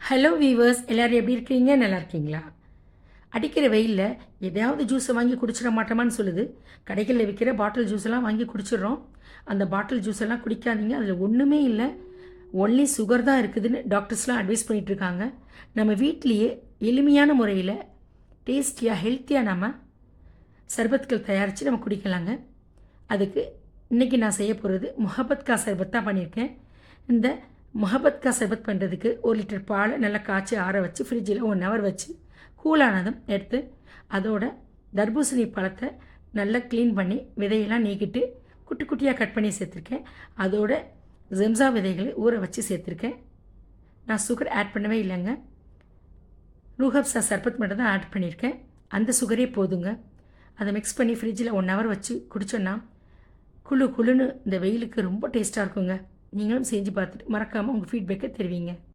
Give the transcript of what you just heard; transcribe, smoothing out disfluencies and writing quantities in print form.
Hello viewers, எல்லோரும் எப்படி இருக்கீங்க? நல்லா இருக்கீங்களா? அடிக்கிற வெயிலில் எதையாவது ஜூஸை வாங்கி குடிச்சிட மாட்டோமான்னு சொல்லுது. கடைகளில் விற்கிற பாட்டில் ஜூஸெல்லாம் வாங்கி குடிச்சிடுறோம். அந்த பாட்டில் ஜூஸ் எல்லாம் குடிக்காதீங்க, அதில் ஒன்றுமே இல்லை, ஒன்லி சுகர் தான் இருக்குதுன்னு டாக்டர்ஸ்லாம் அட்வைஸ் பண்ணிகிட்ருக்காங்க. நம்ம வீட்லேயே எளிமையான முறையில் டேஸ்டியாக ஹெல்த்தியாக நம்ம சர்பத்துக்கள் தயாரித்து நம்ம குடிக்கலாங்க. அதுக்கு இன்றைக்கி நான் செய்ய போகிறது முஹப்பத் கா சர்பத் தான் பண்ணியிருக்கேன். இந்த முஹப்பத் கா சர்பத் பண்ணுறதுக்கு 1 லிட்டர் பாலை நல்லா காய்ச்சி ஆற வச்சு ஃப்ரிட்ஜில் 1 ஹவர் வச்சு கூலானதும் எடுத்து அதோட தர்பூசணி பழத்தை நல்லா க்ளீன் பண்ணி விதையெல்லாம் நீக்கிட்டு குட்டி குட்டியாக கட் பண்ணி சேர்த்துருக்கேன். அதோட ஜெம்ஸா விதைகளை ஊற வச்சு சேர்த்துருக்கேன். நான் சுகர் ஆட் பண்ணவே இல்லைங்க, ரூஹப்சா சர்பத் மட்டும் தான் ஆட் பண்ணியிருக்கேன். அந்த சுகரே போதுங்க. அதை மிக்ஸ் பண்ணி ஃப்ரிட்ஜில் 1 ஹவர் வச்சு குடித்தோன்னா குழு குழுன்னு இந்த வெயிலுக்கு ரொம்ப டேஸ்ட்டாக இருக்குங்க. நீங்களும் செஞ்சு பார்த்துட்டு மறக்காமல் உங்கள் ஃபீட்பேக்கை தெரிவிங்க.